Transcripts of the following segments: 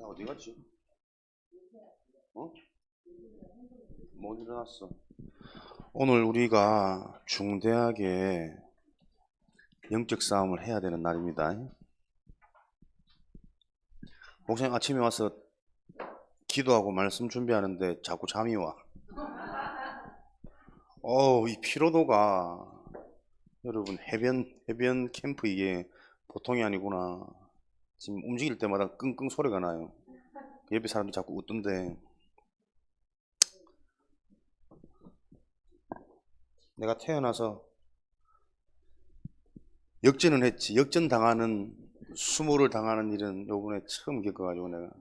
어디 갔지? 어? 못 일어났어. 오늘 우리가 중대하게 영적 싸움을 해야 되는 날입니다. 목사님 아침에 와서 기도하고 말씀 준비하는데 자꾸 잠이 와. 이 피로도가 여러분 해변 캠프 이게 보통이 아니구나. 지금 움직일 때마다 끙끙 소리가 나요. 옆에 사람들이 자꾸 웃던데 내가 태어나서 역전은 했지. 역전 당하는 수모를 당하는 일은 요번에 처음 겪어가지고 내가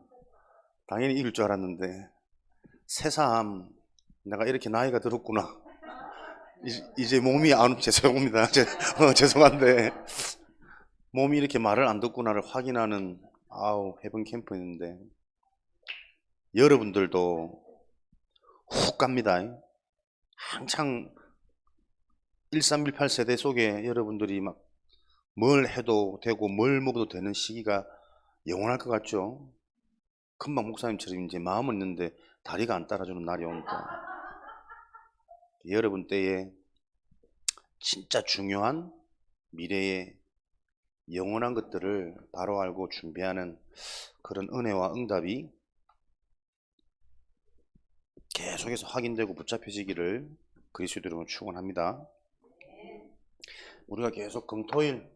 당연히 이길 줄 알았는데 새삼 내가 이렇게 나이가 들었구나. 이제 몸이 안 죄송합니다. 죄송한데 몸이 이렇게 말을 안 듣구나를 확인하는 해변 캠프였는데 여러분들도 훅 갑니다. 한창 1318 세대 속에 여러분들이 막 뭘 해도 되고 뭘 먹어도 되는 시기가 영원할 것 같죠? 금방 목사님처럼 이제 마음은 있는데 다리가 안 따라주는 날이 오니까 여러분 때에 진짜 중요한 미래의 영원한 것들을 바로 알고 준비하는 그런 은혜와 응답이 계속해서 확인되고 붙잡혀지기를 그리스도 이름으로 축원합니다. 우리가 계속 금토일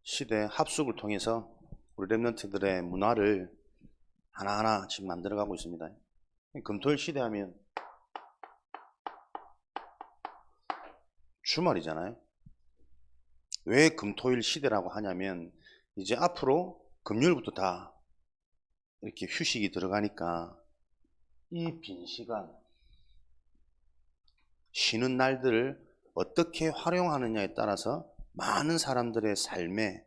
시대 합숙을 통해서 우리 렘넌트들의 문화를 하나하나 지금 만들어가고 있습니다. 금토일 시대 하면 주말이잖아요. 왜 금토일 시대라고 하냐면 이제 앞으로 금요일부터 다 이렇게 휴식이 들어가니까 이 빈 시간 쉬는 날들을 어떻게 활용하느냐에 따라서 많은 사람들의 삶에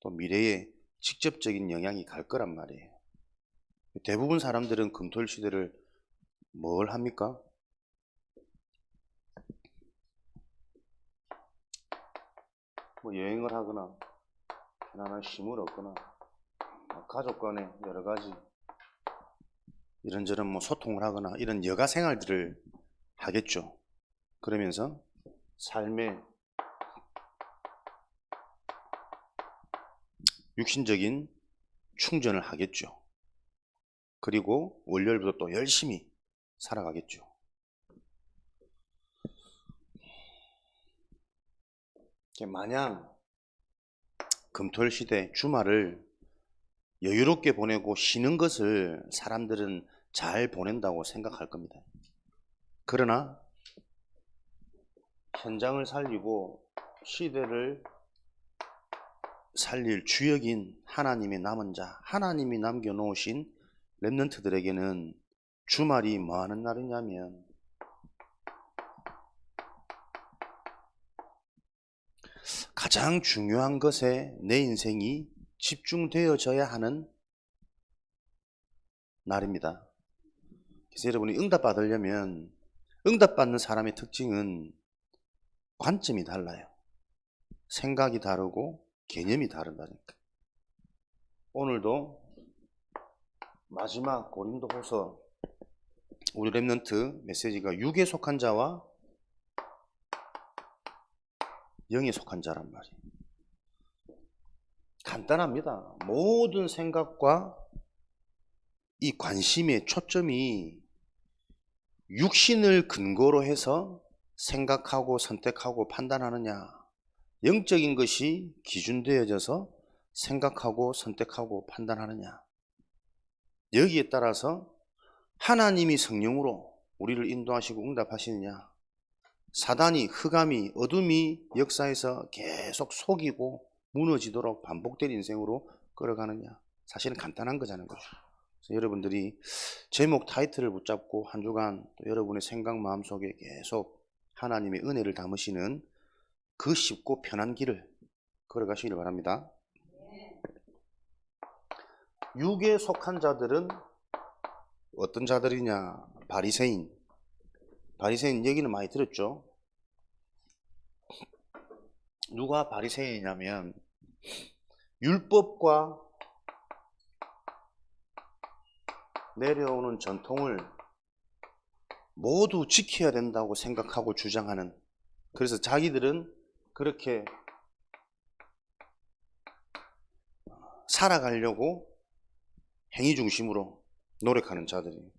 또 미래에 직접적인 영향이 갈 거란 말이에요. 대부분 사람들은 금토일 시대를 뭘 합니까? 뭐 여행을 하거나 편안한 쉼을 얻거나 가족 간에 여러 가지 이런저런 뭐 소통을 하거나 이런 여가 생활들을 하겠죠. 그러면서 삶의 육신적인 충전을 하겠죠. 그리고 월요일부터 또 열심히 살아가겠죠. 마냥 금토일 시대 주말을 여유롭게 보내고 쉬는 것을 사람들은 잘 보낸다고 생각할 겁니다. 그러나 현장을 살리고 시대를 살릴 주역인 하나님의 남은 자, 하나님이 남겨놓으신 렘넌트들에게는 주말이 뭐 하는 날이냐면 가장 중요한 것에 내 인생이 집중되어져야 하는 날입니다. 그래서 여러분이 응답받으려면 응답받는 사람의 특징은 관점이 달라요. 생각이 다르고 개념이 다르다니까. 오늘도 마지막 고린도후서 우리 렘넌트 메시지가 육에 속한 자와 영에 속한 자란 말이에요. 간단합니다. 모든 생각과 이 관심의 초점이 육신을 근거로 해서 생각하고 선택하고 판단하느냐, 영적인 것이 기준되어져서 생각하고 선택하고 판단하느냐, 여기에 따라서 하나님이 성령으로 우리를 인도하시고 응답하시느냐, 사단이 흑암이 어둠이 역사에서 계속 속이고 무너지도록 반복된 인생으로 끌어가느냐, 사실은 간단한 거잖아요. 그래서 여러분들이 제목 타이틀을 붙잡고 한 주간 또 여러분의 생각 마음속에 계속 하나님의 은혜를 담으시는 그 쉽고 편한 길을 걸어가시기를 바랍니다. 육에 속한 자들은 어떤 자들이냐? 바리새인 얘기는 많이 들었죠. 누가 바리새인이냐면 율법과 내려오는 전통을 모두 지켜야 된다고 생각하고 주장하는, 그래서 자기들은 그렇게 살아가려고 행위 중심으로 노력하는 자들이에요.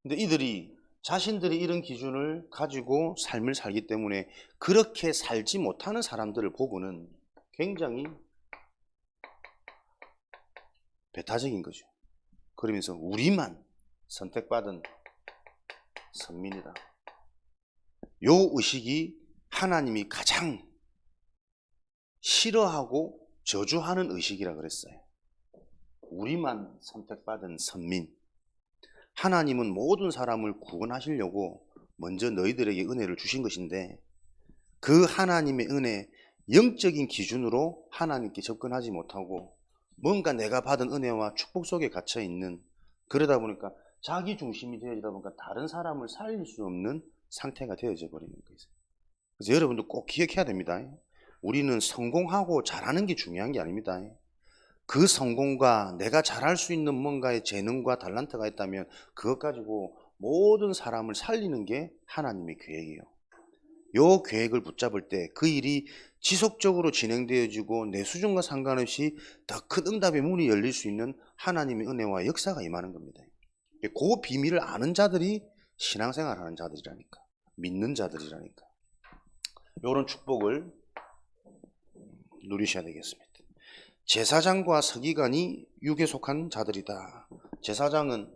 근데 이들이 자신들이 이런 기준을 가지고 삶을 살기 때문에 그렇게 살지 못하는 사람들을 보고는 굉장히 배타적인 거죠. 그러면서 우리만 선택받은 선민이다. 요 의식이 하나님이 가장 싫어하고 저주하는 의식이라 그랬어요. 우리만 선택받은 선민. 하나님은 모든 사람을 구원하시려고 먼저 너희들에게 은혜를 주신 것인데, 그 하나님의 은혜, 영적인 기준으로 하나님께 접근하지 못하고 뭔가 내가 받은 은혜와 축복 속에 갇혀 있는, 그러다 보니까 자기 중심이 되어지다 보니까 다른 사람을 살릴 수 없는 상태가 되어져 버리는 거예요. 그래서 여러분도 꼭 기억해야 됩니다. 우리는 성공하고 잘하는 게 중요한 게 아닙니다. 그 성공과 내가 잘할 수 있는 뭔가의 재능과 달란트가 있다면 그것 가지고 모든 사람을 살리는 게 하나님의 계획이에요. 요 계획을 붙잡을 때 그 일이 지속적으로 진행되어지고 내 수준과 상관없이 더 큰 응답의 문이 열릴 수 있는 하나님의 은혜와 역사가 임하는 겁니다. 그 비밀을 아는 자들이 신앙생활 하는 자들이라니까, 믿는 자들이라니까. 요런 축복을 누리셔야 되겠습니다. 제사장과 서기관이 육에 속한 자들이다. 제사장은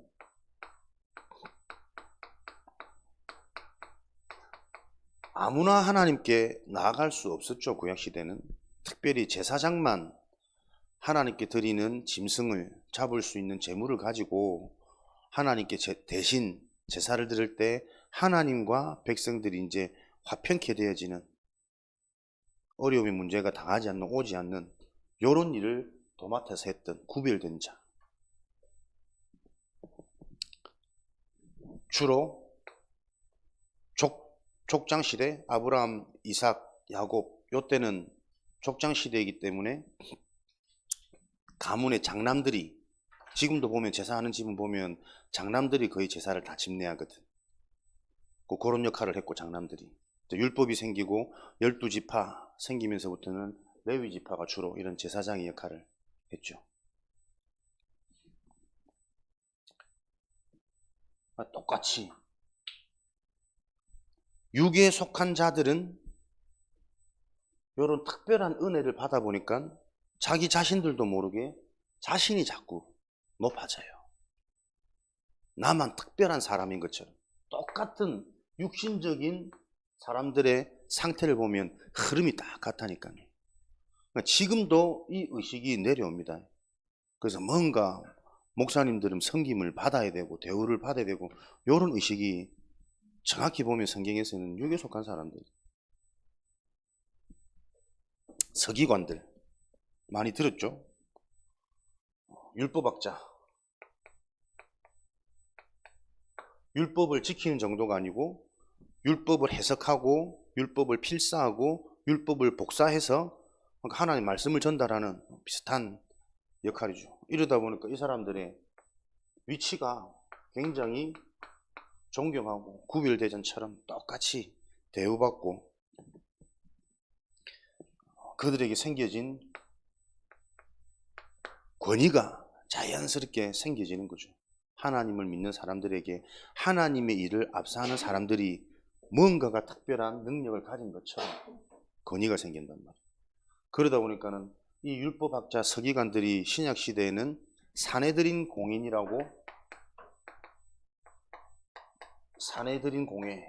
아무나 하나님께 나아갈 수 없었죠. 구약시대는. 특별히 제사장만 하나님께 드리는 짐승을 잡을 수 있는 재물을 가지고 하나님께 대신 제사를 드릴 때 하나님과 백성들이 이제 화평케 되어지는, 어려움의 문제가 당하지 않는, 오지 않는 요런 일을 도맡아서 했던 구별된 자. 주로 족장시대, 아브라함, 이삭, 야곱, 요때는 족장시대이기 때문에 가문의 장남들이, 지금도 보면 제사하는 집은 보면 장남들이 거의 제사를 다 집례하거든. 그런 역할을 했고, 장남들이. 율법이 생기고 12지파 생기면서부터는 레위지파가 주로 이런 제사장의 역할을 했죠. 똑같이 육에 속한 자들은 이런 특별한 은혜를 받아보니까 자기 자신들도 모르게 자신이 자꾸 높아져요. 나만 특별한 사람인 것처럼. 똑같은 육신적인 사람들의 상태를 보면 흐름이 딱 같다니까요. 지금도 이 의식이 내려옵니다. 그래서 뭔가 목사님들은 섬김을 받아야 되고 대우를 받아야 되고, 이런 의식이 정확히 보면 성경에서는 육에 속한 사람들, 서기관들 많이 들었죠? 율법학자. 율법을 지키는 정도가 아니고 율법을 해석하고 율법을 필사하고 율법을 복사해서 하나님 말씀을 전달하는 비슷한 역할이죠. 이러다 보니까 이 사람들의 위치가 굉장히 존경하고 구별대전처럼 똑같이 대우받고, 그들에게 생겨진 권위가 자연스럽게 생겨지는 거죠. 하나님을 믿는 사람들에게 하나님의 일을 압사하는 사람들이 뭔가가 특별한 능력을 가진 것처럼 권위가 생긴단 말이에요. 그러다 보니까는 이 율법학자 서기관들이 신약 시대에는 사내들인 공인이라고, 사내들인 공회,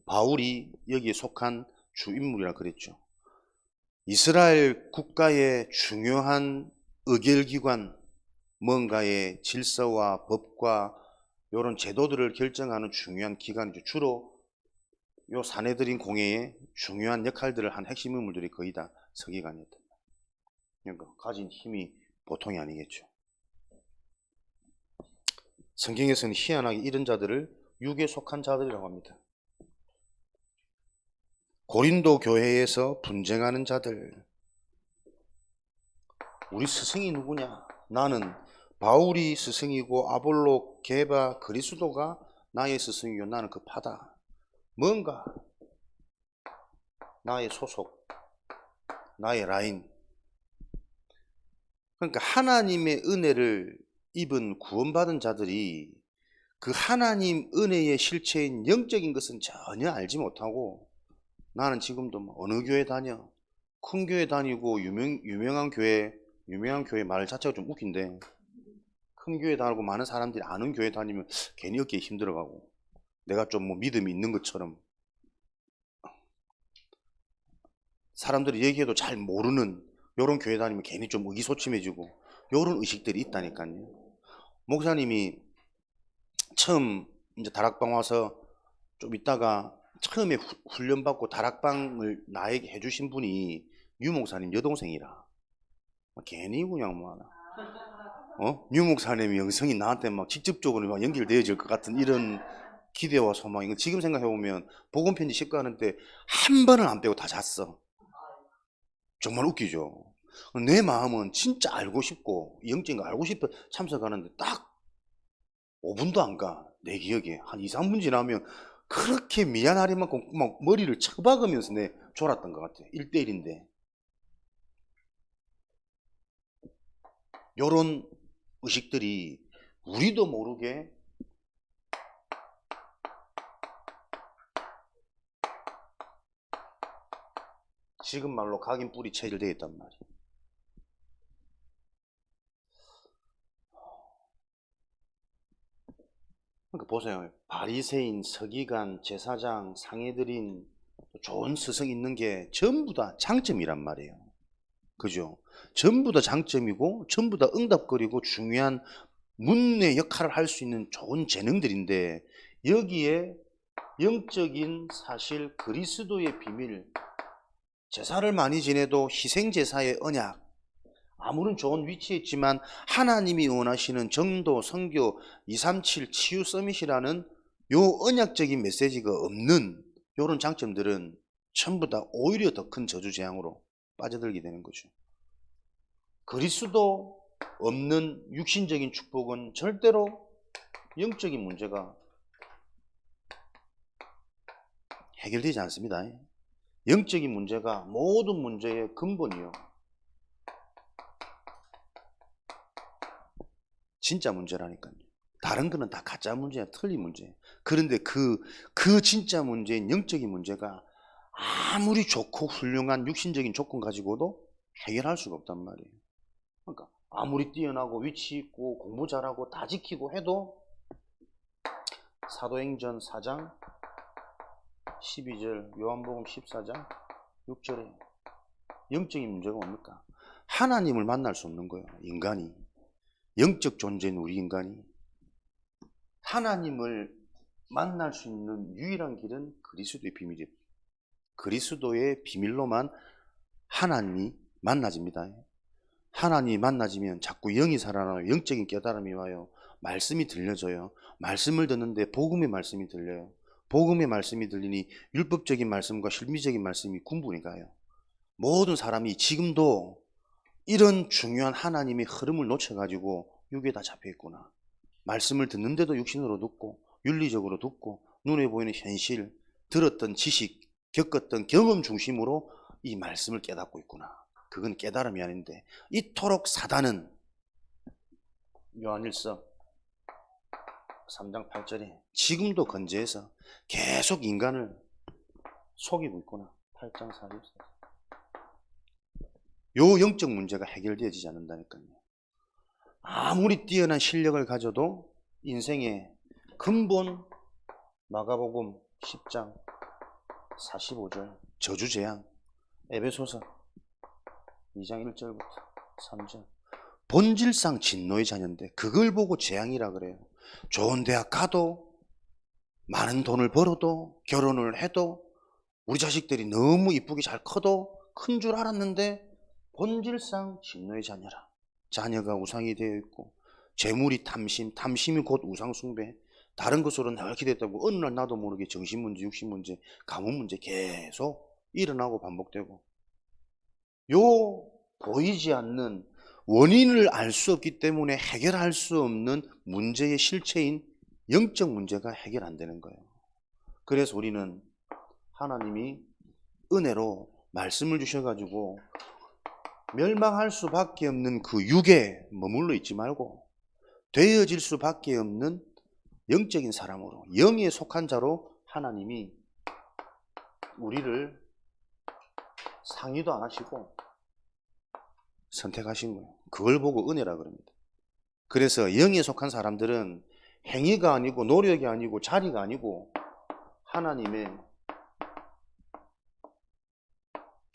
바울이 여기에 속한 주인물이라 그랬죠. 이스라엘 국가의 중요한 의결기관, 뭔가의 질서와 법과 이런 제도들을 결정하는 중요한 기관이죠. 주로 요 사내들인 공회의 중요한 역할들을 한 핵심 인물들이 거의 다 서기관이었다. 그러니까 가진 힘이 보통이 아니겠죠. 성경에서는 희한하게 이런 자들을 육에 속한 자들이라고 합니다. 고린도 교회에서 분쟁하는 자들, 우리 스승이 누구냐? 나는 바울이 스승이고 아볼로, 게바, 그리스도가 나의 스승이요. 나는 그 파다. 뭔가 나의 소속, 나의 라인. 그러니까 하나님의 은혜를 입은 구원받은 자들이 그 하나님 은혜의 실체인 영적인 것은 전혀 알지 못하고, 나는 지금도 뭐 어느 교회 다녀, 큰 교회 다니고 유명한 교회 말 자체가 좀 웃긴데, 큰 교회 다니고 많은 사람들이 아는 교회 다니면 괜히 어깨 힘들어가고, 내가 좀 뭐 믿음이 있는 것처럼, 사람들이 얘기해도 잘 모르는 요런 교회 다니면 괜히 좀 의기소침해지고, 요런 의식들이 있다니까요. 목사님이 처음 이제 다락방 와서 좀 있다가 처음에 훈련받고 다락방을 나에게 해주신 분이 유 목사님 여동생이라, 괜히 그냥 뭐 하나, 유 목사님의 영성이 나한테 막 직접적으로 막 연결되어질 것 같은 이런 기대와 소망. 이거 지금 생각해보면 복음편지 식구하는데 한 번을 안 빼고 다 잤어. 정말 웃기죠. 내 마음은 진짜 알고 싶고 영적인 거 알고 싶어 참석하는데 딱 5분도 안 가. 내 기억에 한 2, 3분 지나면 그렇게 미안하리 만큼 막 머리를 쳐박으면서 내 졸았던 것 같아. 1대1인데 요런 의식들이 우리도 모르게 지금 말로 각인 뿌리 체질되어 있단 말이에요. 그러니까 보세요. 바리새인, 서기관, 제사장, 상해드린 좋은 스승 있는 게 전부 다 장점이란 말이에요. 그죠? 전부 다 장점이고 전부 다 응답거리고 중요한 문의 역할을 할 수 있는 좋은 재능들인데, 여기에 영적인 사실, 그리스도의 비밀, 제사를 많이 지내도 희생제사의 언약, 아무런 좋은 위치에 있지만 하나님이 원하시는 정도, 선교, 237 치유 서밋이라는 요 언약적인 메시지가 없는 요런 장점들은 전부 다 오히려 더 큰 저주재앙으로 빠져들게 되는 거죠. 그리스도 없는 육신적인 축복은 절대로 영적인 문제가 해결되지 않습니다. 영적인 문제가 모든 문제의 근본이요. 진짜 문제라니까요. 다른 거는 다 가짜 문제야, 틀린 문제. 그런데 그 진짜 문제인 영적인 문제가 아무리 좋고 훌륭한 육신적인 조건 가지고도 해결할 수가 없단 말이에요. 그러니까 아무리 뛰어나고 위치 있고 공부 잘하고 다 지키고 해도 사도행전 4장 12절, 요한복음 14장 6절에 영적인 문제가 뭡니까? 하나님을 만날 수 없는 거예요. 인간이, 영적 존재인 우리 인간이 하나님을 만날 수 있는 유일한 길은 그리스도의 비밀이에요. 그리스도의 비밀로만 하나님이 만나집니다. 하나님이 만나지면 자꾸 영이 살아나요. 영적인 깨달음이 와요. 말씀이 들려져요. 말씀을 듣는데 복음의 말씀이 들려요. 복음의 말씀이 들리니 율법적인 말씀과 실미적인 말씀이 군분이 가요. 모든 사람이 지금도 이런 중요한 하나님의 흐름을 놓쳐가지고 육에 다 잡혀있구나. 말씀을 듣는데도 육신으로 듣고 윤리적으로 듣고 눈에 보이는 현실, 들었던 지식, 겪었던 경험 중심으로 이 말씀을 깨닫고 있구나. 그건 깨달음이 아닌데, 이토록 사단은 요한일서 3장 8절에 지금도 건재해서 계속 인간을 속이고 있구나. 8장 44절. 요 영적 문제가 해결되어지지 않는다니까요. 아무리 뛰어난 실력을 가져도 인생의 근본, 마가복음 10장 45절 저주재앙, 에베소서 2장 1절부터 3절 본질상 진노의 자녀인데 그걸 보고 재앙이라 그래요. 좋은 대학 가도 많은 돈을 벌어도 결혼을 해도 우리 자식들이 너무 이쁘게 잘 커도 큰 줄 알았는데 본질상 진노의 자녀라. 자녀가 우상이 되어 있고 재물이 탐심, 탐심이 곧 우상 숭배, 다른 것으로 늘 기댔다고 어느 날 나도 모르게 정신 문제, 육신 문제, 가문 문제 계속 일어나고 반복되고, 요 보이지 않는 원인을 알 수 없기 때문에 해결할 수 없는 문제의 실체인 영적 문제가 해결 안 되는 거예요. 그래서 우리는 하나님이 은혜로 말씀을 주셔가지고 멸망할 수밖에 없는 그 육에 머물러 있지 말고 되어질 수밖에 없는 영적인 사람으로, 영에 속한 자로 하나님이 우리를 상의도 안 하시고 선택하신 거예요. 그걸 보고 은혜라 그럽니다. 그래서 영에 속한 사람들은 행위가 아니고 노력이 아니고 자리가 아니고 하나님의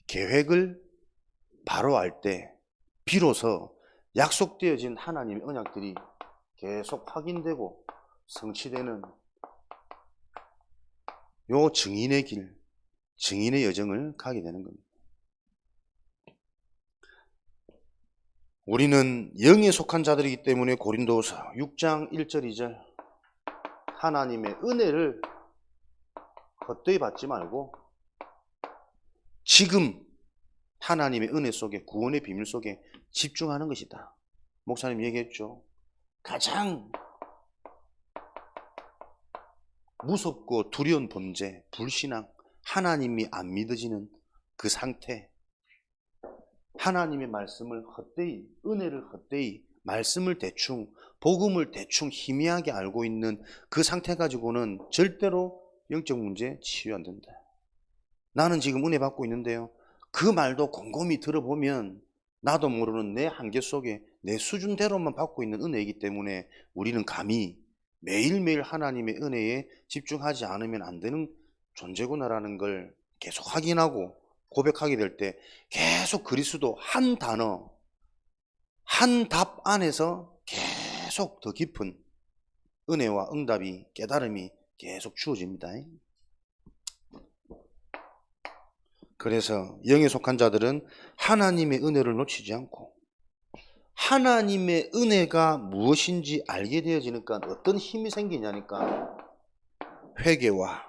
계획을 바로 알 때 비로소 약속되어진 하나님의 언약들이 계속 확인되고 성취되는 요 증인의 길, 증인의 여정을 가게 되는 겁니다. 우리는 영에 속한 자들이기 때문에 고린도서 6장 1절 2절 하나님의 은혜를 헛되이 받지 말고 지금 하나님의 은혜 속에, 구원의 비밀 속에 집중하는 것이다. 목사님 얘기했죠. 가장 무섭고 두려운 범죄, 불신앙, 하나님이 안 믿어지는 그 상태, 하나님의 말씀을 헛되이, 은혜를 헛되이, 말씀을 대충, 복음을 대충 희미하게 알고 있는 그 상태 가지고는 절대로 영적 문제 치유 안 된다. 나는 지금 은혜 받고 있는데요, 그 말도 곰곰이 들어보면 나도 모르는 내 한계 속에 내 수준대로만 받고 있는 은혜이기 때문에 우리는 감히 매일매일 하나님의 은혜에 집중하지 않으면 안 되는 존재구나라는 걸 계속 확인하고 고백하게 될 때 계속 그리스도 한 단어, 한 답 안에서 계속 더 깊은 은혜와 응답이, 깨달음이 계속 주어집니다. 그래서 영에 속한 자들은 하나님의 은혜를 놓치지 않고 하나님의 은혜가 무엇인지 알게 되어지니까 어떤 힘이 생기냐니까 회개와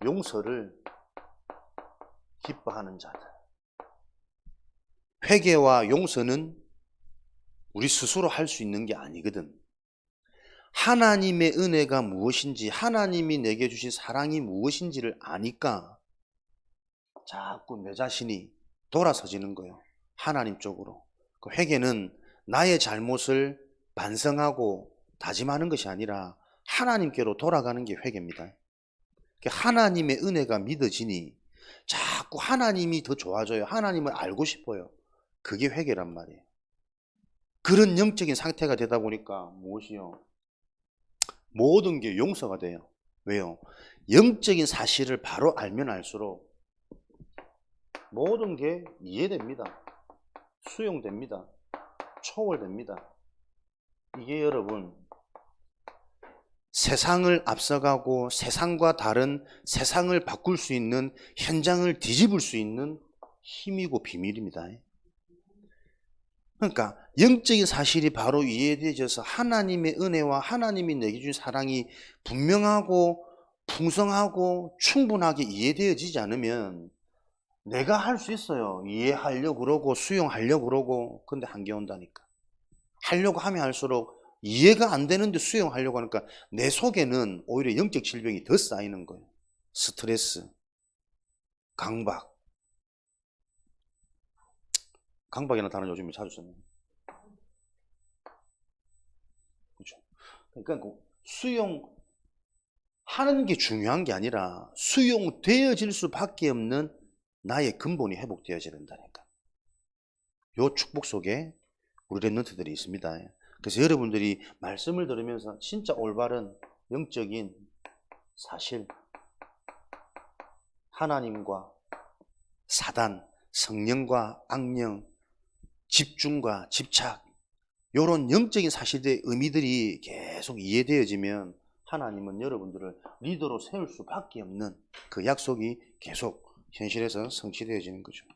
용서를 기뻐하는 자들. 회개와 용서는 우리 스스로 할 수 있는 게 아니거든. 하나님의 은혜가 무엇인지, 하나님이 내게 주신 사랑이 무엇인지를 아니까 자꾸 내 자신이 돌아서지는 거예요. 하나님 쪽으로. 그 회개는 나의 잘못을 반성하고 다짐하는 것이 아니라 하나님께로 돌아가는 게 회개입니다. 하나님의 은혜가 믿어지니 자꾸 하나님이 더 좋아져요. 하나님을 알고 싶어요. 그게 회개란 말이에요. 그런 영적인 상태가 되다 보니까 무엇이요? 모든 게 용서가 돼요. 왜요? 영적인 사실을 바로 알면 알수록 모든 게 이해됩니다. 수용됩니다. 초월됩니다. 이게 여러분 세상을 앞서가고 세상과 다른 세상을 바꿀 수 있는, 현장을 뒤집을 수 있는 힘이고 비밀입니다. 그러니까 영적인 사실이 바로 이해되어져서 하나님의 은혜와 하나님이 내게 주신 사랑이 분명하고 풍성하고 충분하게 이해되어지지 않으면 내가 할 수 있어요. 이해하려고 그러고 수용하려고 그러고. 근데 한계 온다니까. 하려고 하면 할수록 이해가 안 되는데 수용하려고 하니까 내 속에는 오히려 영적 질병이 더 쌓이는 거예요. 스트레스, 강박. 강박이라는 단어 요즘에 자주 쓰네요. 그렇죠. 그러니까 수용하는 게 중요한 게 아니라 수용되어질 수밖에 없는 나의 근본이 회복되어져야 된다니까. 요 축복 속에 우리 랩런트들이 있습니다. 그래서 여러분들이 말씀을 들으면서 진짜 올바른 영적인 사실, 하나님과 사단, 성령과 악령, 집중과 집착, 이런 영적인 사실의 의미들이 계속 이해되어지면 하나님은 여러분들을 리더로 세울 수밖에 없는 그 약속이 계속 현실에서 성취되어지는 거죠.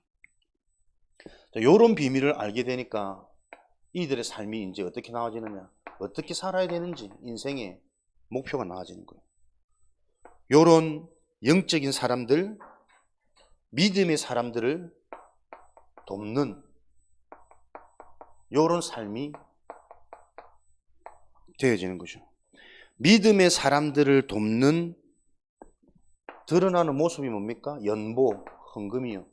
이런 비밀을 알게 되니까 이들의 삶이 이제 어떻게 나아지느냐, 어떻게 살아야 되는지 인생의 목표가 나아지는 거예요. 이런 영적인 사람들, 믿음의 사람들을 돕는 요런 삶이 되어지는 거죠. 믿음의 사람들을 돕는 드러나는 모습이 뭡니까? 연보, 헌금이요.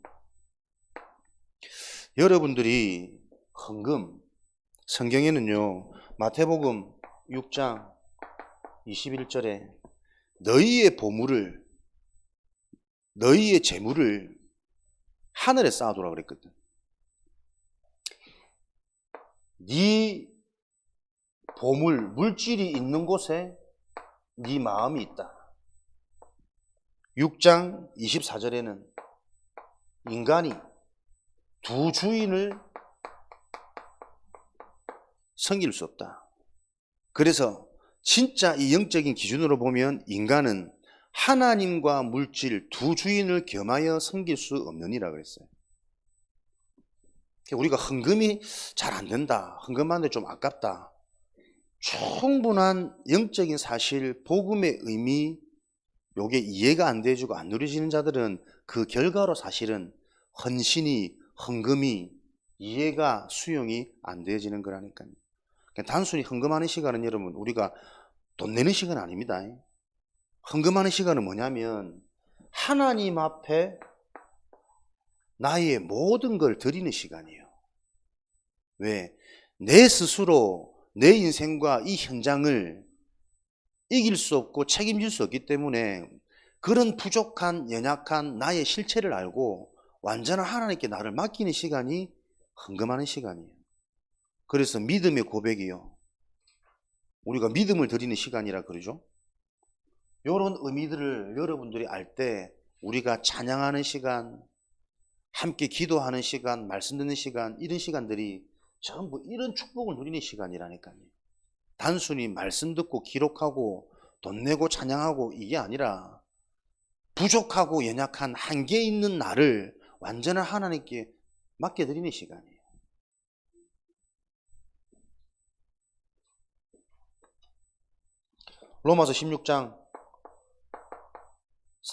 여러분들이 헌금, 성경에는요, 마태복음 6장 21절에 너희의 보물을, 너희의 재물을 하늘에 쌓아두라 그랬거든. 네 보물, 물질이 있는 곳에 네 마음이 있다. 6장 24절에는 인간이 두 주인을 섬길 수 없다. 그래서 진짜 이 영적인 기준으로 보면 인간은 하나님과 물질 두 주인을 겸하여 섬길 수 없느니라 그랬어요. 우리가 헌금이 잘 안 된다, 헌금하는데 좀 아깝다, 충분한 영적인 사실, 복음의 의미, 요게 이해가 안 돼지고 안 누려지는 자들은 그 결과로 사실은 헌신이, 헌금이 이해가, 수용이 안 되어지는 거라니까요. 단순히 헌금하는 시간은 여러분, 우리가 돈 내는 시간 아닙니다. 헌금하는 시간은 뭐냐면 하나님 앞에 나의 모든 걸 드리는 시간이에요. 왜? 내 스스로 내 인생과 이 현장을 이길 수 없고 책임질 수 없기 때문에 그런 부족한, 연약한 나의 실체를 알고 완전한 하나님께 나를 맡기는 시간이 헌금하는 시간이에요. 그래서 믿음의 고백이요, 우리가 믿음을 드리는 시간이라 그러죠. 이런 의미들을 여러분들이 알 때 우리가 찬양하는 시간, 함께 기도하는 시간, 말씀 듣는 시간, 이런 시간들이 전부 이런 축복을 누리는 시간이라니까요. 단순히 말씀 듣고 기록하고 돈 내고 찬양하고 이게 아니라 부족하고 연약한 한계 있는 나를 완전한 하나님께 맡겨드리는 시간이에요. 로마서 16장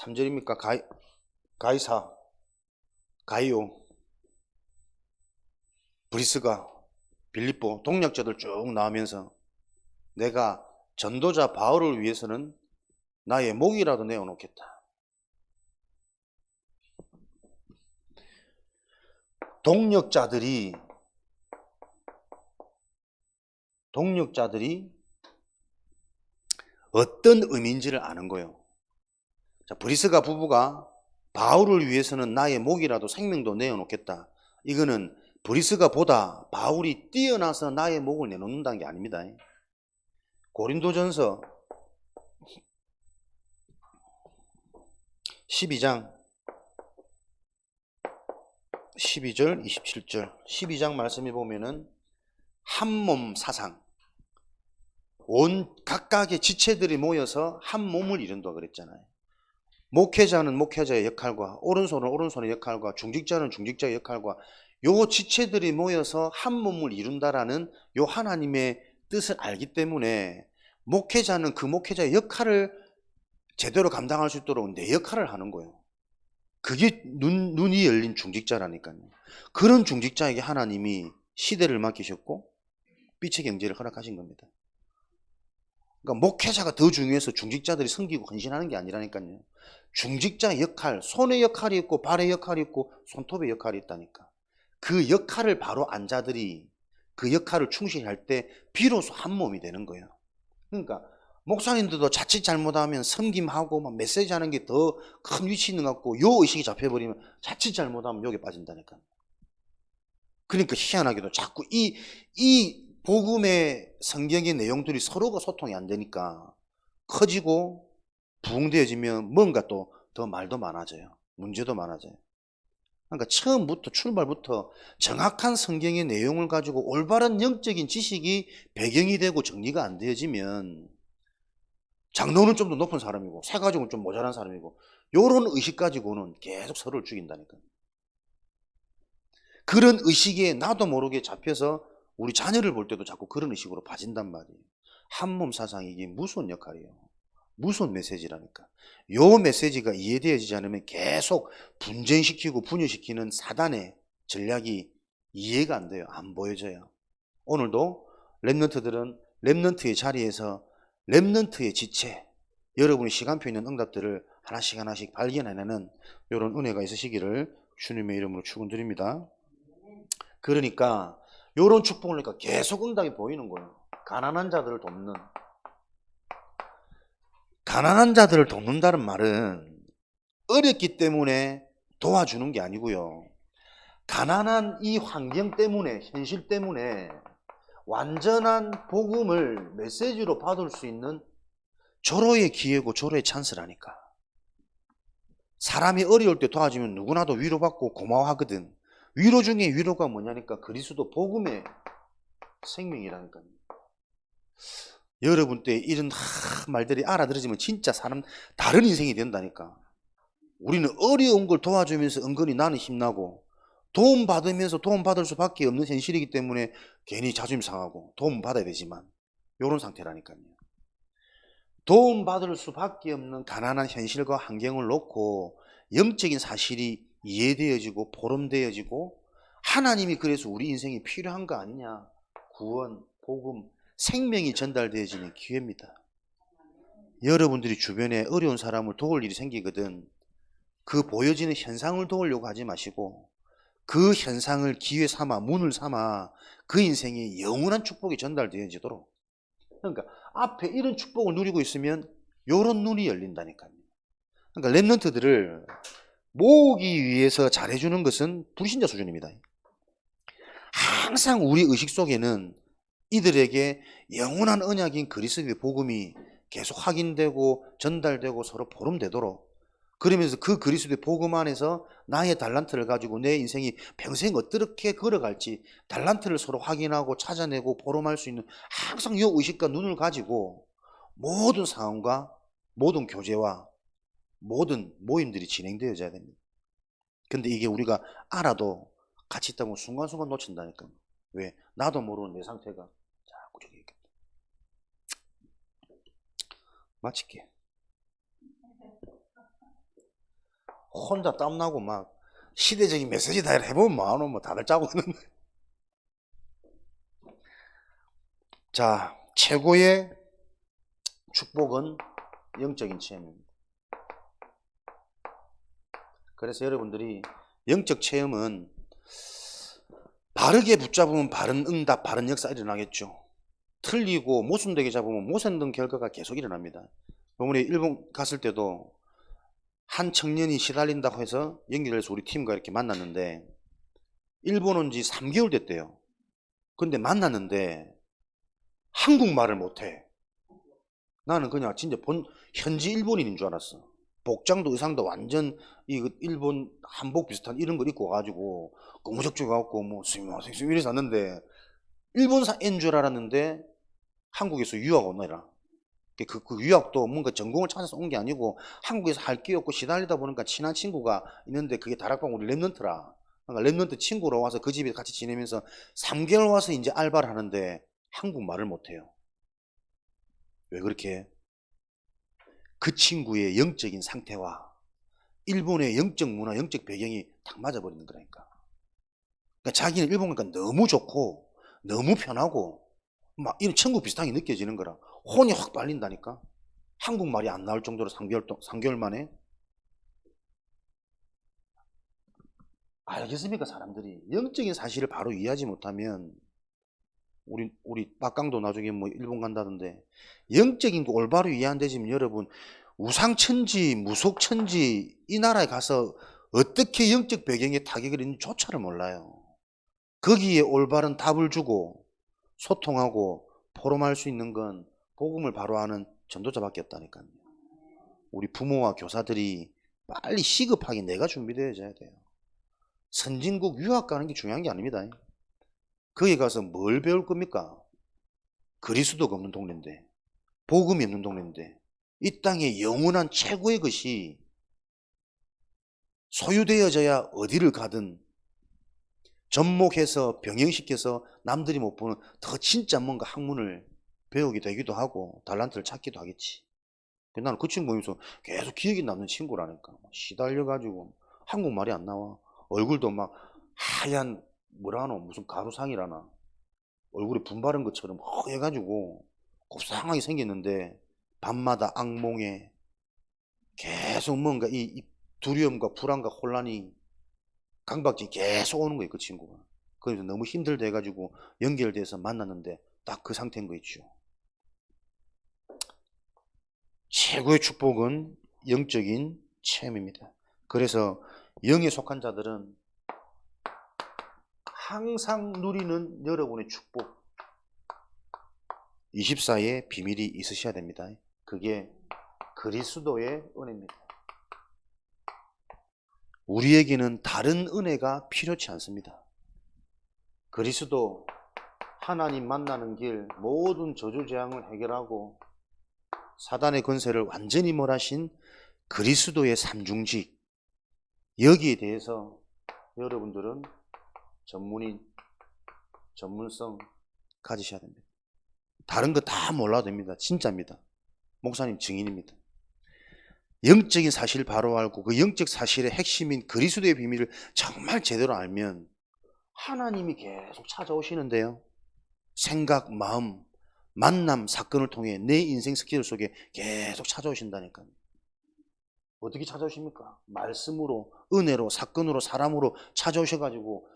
3절입니까? 가이사, 가이오, 브리스가, 빌립보, 동력자들 쭉 나오면서 내가 전도자 바울을 위해서는 나의 목이라도 내어놓겠다. 동력자들이 어떤 의미인지를 아는 거예요. 자, 브리스가 부부가 바울을 위해서는 나의 목이라도 생명도 내어놓겠다. 이거는 브리스가 보다 바울이 뛰어나서 나의 목을 내놓는다는 게 아닙니다. 고린도전서 12장 12절 27절 12장 말씀에 보면은 한 몸 사상, 온 각각의 지체들이 모여서 한 몸을 이룬다 그랬잖아요. 목회자는 목회자의 역할과 오른손은 오른손의 역할과 중직자는 중직자의 역할과 요 지체들이 모여서 한 몸을 이룬다라는 요 하나님의 뜻을 알기 때문에 목회자는 그 목회자의 역할을 제대로 감당할 수 있도록 내 역할을 하는 거예요. 그게 눈이 열린 중직자라니까요. 그런 중직자에게 하나님이 시대를 맡기셨고 빛의 경제를 허락하신 겁니다. 그러니까 목회자가 더 중요해서 중직자들이 섬기고 헌신하는 게 아니라니까요. 중직자의 역할, 손의 역할이 있고 발의 역할이 있고 손톱의 역할이 있다니까. 그 역할을 바로 안 자들이 그 역할을 충실히 할 때 비로소 한 몸이 되는 거예요. 그러니까 목사님들도 자칫 잘못하면 섬김하고 막 메시지 하는 게 더 큰 위치 있는 것 같고 요 의식이 잡혀버리면 자칫 잘못하면 여기 빠진다니까. 그러니까 희한하게도 자꾸 이 복음의 성경의 내용들이 서로가 소통이 안 되니까 커지고 부흥되어지면 뭔가 또 더 말도 많아져요. 문제도 많아져요. 그러니까 처음부터 출발부터 정확한 성경의 내용을 가지고 올바른 영적인 지식이 배경이 되고 정리가 안 되어지면 장로는 좀 더 높은 사람이고 사가족은 좀 모자란 사람이고 요런 의식 가지고는 계속 서로를 죽인다니까. 그런 의식에 나도 모르게 잡혀서 우리 자녀를 볼 때도 자꾸 그런 의식으로 빠진단 말이에요. 한몸 사상이 이게 무슨 역할이에요? 무슨 메시지라니까. 요 메시지가 이해되어지지 않으면 계속 분쟁시키고 분열시키는 사단의 전략이 이해가 안 돼요. 안 보여져요. 오늘도 랩런트들은 랩런트의 자리에서 랩런트의 지체, 여러분이 시간표 있는 응답들을 하나씩 하나씩 발견해내는 이런 은혜가 있으시기를 주님의 이름으로 축원드립니다. 그러니까 이런 축복을 그러니까 계속 응답이 보이는 거예요. 가난한 자들을 돕는다는 말은 어렵기 때문에 도와주는 게 아니고요. 가난한 이 환경 때문에, 현실 때문에 완전한 복음을 메시지로 받을 수 있는 절호의 기회고 절호의 찬스라니까. 사람이 어려울 때 도와주면 누구나도 위로받고 고마워하거든. 위로 중에 위로가 뭐냐니까 그리스도 복음의 생명이라니까요. 여러분 때 이런 말들이 알아들어지면 진짜 사람 다른 인생이 된다니까. 우리는 어려운 걸 도와주면서 은근히 나는 힘나고 도움 받으면서 도움 받을 수밖에 없는 현실이기 때문에 괜히 자존심 상하고 도움 받아야 되지만 이런 상태라니까요. 도움 받을 수밖에 없는 가난한 현실과 환경을 놓고 영적인 사실이 이해되어지고 포럼되어지고 하나님이 그래서 우리 인생이 필요한 거 아니냐. 구원, 복음, 생명이 전달되어지는 기회입니다. 여러분들이 주변에 어려운 사람을 도울 일이 생기거든. 그 보여지는 현상을 도우려고 하지 마시고 그 현상을 기회 삼아 문을 삼아 그 인생에 영원한 축복이 전달되어지도록. 그러니까 앞에 이런 축복을 누리고 있으면 요런 눈이 열린다니까요. 그러니까 랩런트들을 모으기 위해서 잘해주는 것은 불신자 수준입니다. 항상 우리 의식 속에는 이들에게 영원한 언약인 그리스도의 복음이 계속 확인되고 전달되고 서로 포럼되도록, 그러면서 그 그리스도의 복음 안에서 나의 달란트를 가지고 내 인생이 평생 어떻게 걸어갈지 달란트를 서로 확인하고 찾아내고 포럼할 수 있는 항상 이 의식과 눈을 가지고 모든 상황과 모든 교제와 모든 모임들이 진행되어져야 됩니다. 근데 이게 우리가 알아도 같이 있다 보면 순간순간 놓친다니까요. 왜? 나도 모르는 내 상태가 자꾸 저기 있겠다. 마칠게. 혼자 땀나고 막 시대적인 메시지 다 해보면 뭐 다들 짜고 있는데. 자, 최고의 축복은 영적인 체험입니다. 그래서 여러분들이 영적 체험은 바르게 붙잡으면 바른 응답, 바른 역사 일어나겠죠. 틀리고 모순되게 잡으면 모순된 결과가 계속 일어납니다. 이번에 일본 갔을 때도 한 청년이 시달린다고 해서 연결해서 우리 팀과 이렇게 만났는데 일본 온 지 3개월 됐대요. 근데 만났는데 한국말을 못해. 나는 그냥 진짜 현지 일본인인 줄 알았어. 복장도 의상도 완전 이 일본 한복 비슷한 이런 걸 입고 와가지고 고무적주 갖고 뭐 스미마셍 이래서 왔는데 일본사인 줄 알았는데 한국에서 유학 오느라 그 유학도 뭔가 전공을 찾아서 온 게 아니고 한국에서 할 게 없고 시달리다 보니까 친한 친구가 있는데 그게 다락방 우리 랩런트라. 그러니까 랩런트 친구로 와서 그 집에 같이 지내면서 3개월 와서 이제 알바를 하는데 한국말을 못해요. 왜 그렇게? 그 친구의 영적인 상태와 일본의 영적 문화, 영적 배경이 딱 맞아버리는 거라니까. 그러니까 자기는 일본 가니까 너무 좋고 너무 편하고 막 이런 천국 비슷하게 느껴지는 거라 혼이 확 빨린다니까. 한국말이 안 나올 정도로 3개월 만에. 알겠습니까? 사람들이 영적인 사실을 바로 이해하지 못하면 우리 빡강도 나중에 뭐 일본 간다던데 영적인 거 올바로 이해 안 되지면 여러분 우상천지 무속천지 이 나라에 가서 어떻게 영적 배경에 타격을 있는지조차를 몰라요. 거기에 올바른 답을 주고 소통하고 포럼할 수 있는 건 복음을 바로 아는 전도자밖에 없다니까요. 우리 부모와 교사들이 빨리 시급하게 내가 준비되어져야 돼요. 선진국 유학 가는 게 중요한 게 아닙니다. 거기 가서 뭘 배울 겁니까? 그리스도가 없는 동네인데, 복음이 없는 동네인데, 이 땅에 영원한 최고의 것이 소유되어져야 어디를 가든 접목해서 병행시켜서 남들이 못 보는 더 진짜 뭔가 학문을 배우게 되기도 하고 달란트를 찾기도 하겠지. 나는 그 친구 보면서 계속 기억에 남는 친구라니까. 시달려가지고 한국말이 안 나와. 얼굴도 막 하얀 뭐라 하노 무슨 가루상이라나. 얼굴에 분바른 것처럼 허해가지고 곱상하게 생겼는데 밤마다 악몽에 계속 뭔가 이 두려움과 불안과 혼란이 강박증이 계속 오는 거예요, 그 친구가. 그래서 너무 힘들다 해가지고 연결돼서 만났는데 딱 그 상태인 거 있죠. 최고의 축복은 영적인 체험입니다. 그래서 영에 속한 자들은 항상 누리는 여러분의 축복 24의 비밀이 있으셔야 됩니다. 그게 그리스도의 은혜입니다. 우리에게는 다른 은혜가 필요치 않습니다. 그리스도 하나님 만나는 길 모든 저주재앙을 해결하고 사단의 권세를 완전히 몰아신 그리스도의 삼중직, 여기에 대해서 여러분들은 전문성 가지셔야 됩니다. 다른 거 다 몰라도 됩니다. 진짜입니다. 목사님 증인입니다. 영적인 사실을 바로 알고 그 영적 사실의 핵심인 그리스도의 비밀을 정말 제대로 알면 하나님이 계속 찾아오시는데요. 생각, 마음, 만남, 사건을 통해 내 인생 스케줄 속에 계속 찾아오신다니까요. 어떻게 찾아오십니까? 말씀으로, 은혜로, 사건으로, 사람으로 찾아오셔가지고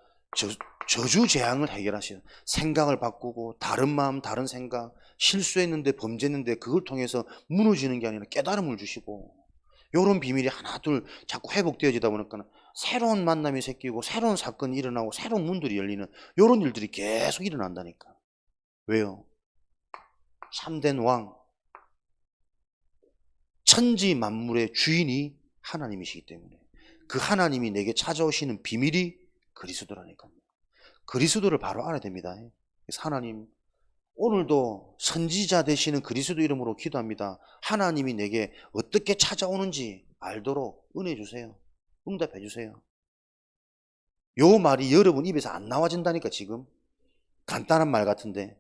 저주 재앙을 해결하시는, 생각을 바꾸고 다른 마음, 다른 생각, 실수했는데 범죄했는데 그걸 통해서 무너지는 게 아니라 깨달음을 주시고, 이런 비밀이 하나 둘 자꾸 회복되어지다 보니까 새로운 만남이 생기고 새로운 사건이 일어나고 새로운 문들이 열리는 이런 일들이 계속 일어난다니까. 왜요? 참된 왕, 천지 만물의 주인이 하나님이시기 때문에 그 하나님이 내게 찾아오시는 비밀이 그리스도라니까요. 그리스도를 바로 알아야 됩니다. 그래서 하나님, 오늘도 선지자 되시는 그리스도 이름으로 기도합니다. 하나님이 내게 어떻게 찾아오는지 알도록 은혜 주세요. 응답해 주세요. 요 말이 여러분 입에서 안 나와진다니까. 지금 간단한 말 같은데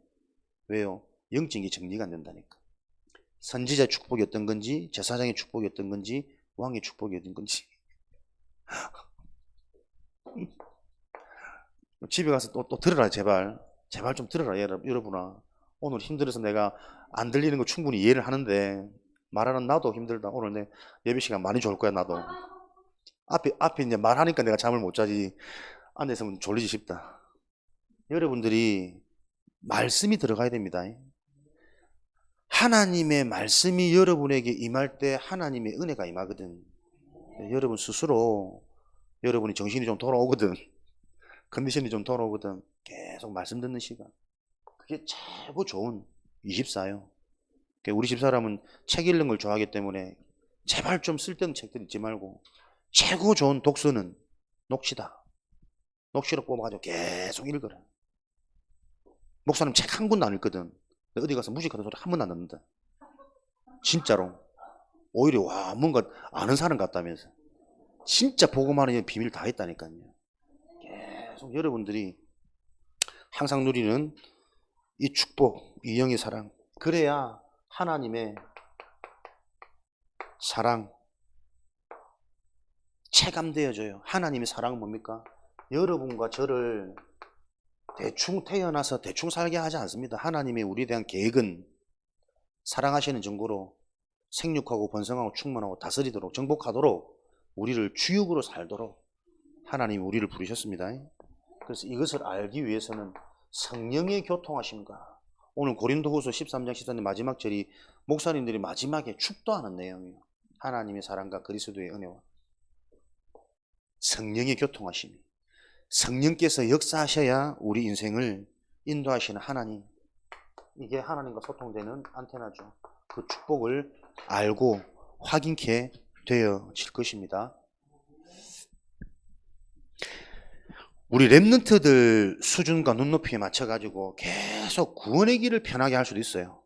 왜요? 영적인 게 정리가 안 된다니까. 선지자의 축복이 어떤 건지, 제사장의 축복이 어떤 건지, 왕의 축복이 어떤 건지. 집에 가서 또 들으라. 제발 좀 들으라. 여러분아, 오늘 힘들어서 내가 안 들리는 거 충분히 이해를 하는데 말하는 나도 힘들다. 오늘 내 예배 시간 많이 좋을 거야. 나도 앞에 이제 말하니까 내가 잠을 못 자지. 앉아있으면 졸리지 싶다. 여러분들이 말씀이 들어가야 됩니다. 하나님의 말씀이 여러분에게 임할 때 하나님의 은혜가 임하거든. 여러분 스스로 여러분이 정신이 좀 돌아오거든, 컨디션이 좀 돌아오거든, 계속 말씀 듣는 시간, 그게 최고 좋은 24요. 우리 집사람은 책 읽는 걸 좋아하기 때문에 제발 좀 쓸데없는 책들 읽지 말고 최고 좋은 독서는 녹시다. 녹시로 뽑아가지고 계속 읽어라. 목사님 책 한 권도 안 읽거든. 어디 가서 무식하는 소리 한 번도 안 듣는다. 진짜로. 오히려 와, 뭔가 아는 사람 같다면서. 진짜 복음하는 비밀 다 있다니까요. 계속 여러분들이 항상 누리는 이 축복, 이 영의 사랑, 그래야 하나님의 사랑 체감되어져요. 하나님의 사랑은 뭡니까? 여러분과 저를 대충 태어나서 대충 살게 하지 않습니다. 하나님의 우리에 대한 계획은 사랑하시는 정도로 생육하고 번성하고 충만하고 다스리도록, 정복하도록, 우리를 주육으로 살도록 하나님이 우리를 부르셨습니다. 그래서 이것을 알기 위해서는 성령의 교통하심과, 오늘 고린도후서 13장 14절 마지막 절이 목사님들이 마지막에 축도하는 내용이에요. 하나님의 사랑과 그리스도의 은혜와 성령의 교통하심이, 성령께서 역사하셔야 우리 인생을 인도하시는 하나님, 이게 하나님과 소통되는 안테나죠. 그 축복을 알고 확인케 되어질 것입니다. 우리 랩런트들 수준과 눈높이에 맞춰가지고 계속 구원의 길을 편하게 할 수도 있어요.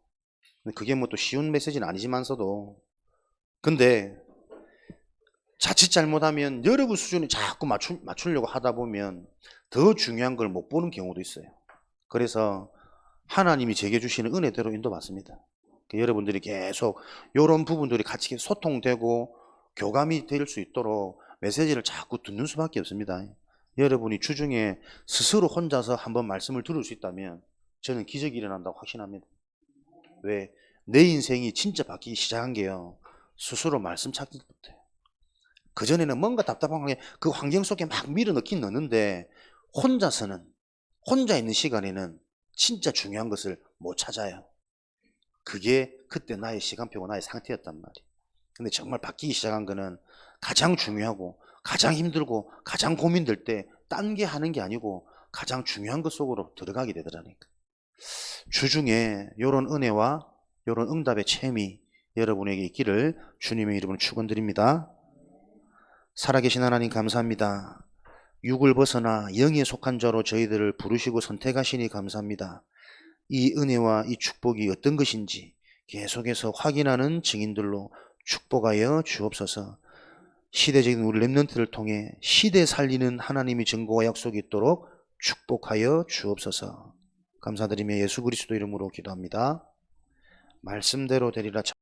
그게 뭐 또 쉬운 메시지는 아니지만서도, 근데 자칫 잘못하면 여러분 수준에 자꾸 맞추려고 하다 보면 더 중요한 걸 못 보는 경우도 있어요. 그래서 하나님이 제게 주시는 은혜대로 인도받습니다. 여러분들이 계속 이런 부분들이 같이 소통되고 교감이 될 수 있도록 메시지를 자꾸 듣는 수밖에 없습니다. 여러분이 주중에 스스로 혼자서 한번 말씀을 들을 수 있다면 저는 기적이 일어난다고 확신합니다. 왜? 내 인생이 진짜 바뀌기 시작한 게요, 스스로 말씀 찾기부터예요. 그전에는 뭔가 답답한 게 그 환경 속에 막 밀어넣긴 넣는데 혼자 있는 시간에는 진짜 중요한 것을 못 찾아요. 그게 그때 나의 시간표고 나의 상태였단 말이에요. 근데 정말 바뀌기 시작한 거는 가장 중요하고 가장 힘들고 가장 고민될 때 딴 게 하는 게 아니고 가장 중요한 것 속으로 들어가게 되더라니까. 주중에 이런 은혜와 이런 응답의 체험이 여러분에게 있기를 주님의 이름으로 축원드립니다. 살아계신 하나님 감사합니다. 육을 벗어나 영에 속한 자로 저희들을 부르시고 선택하시니 감사합니다. 이 은혜와 이 축복이 어떤 것인지 계속해서 확인하는 증인들로 축복하여 주옵소서. 시대적인 우리 렘넌트를 통해 시대 살리는 하나님의 증거와 약속이 있도록 축복하여 주옵소서. 감사드리며 예수 그리스도 이름으로 기도합니다. 말씀대로 되리라.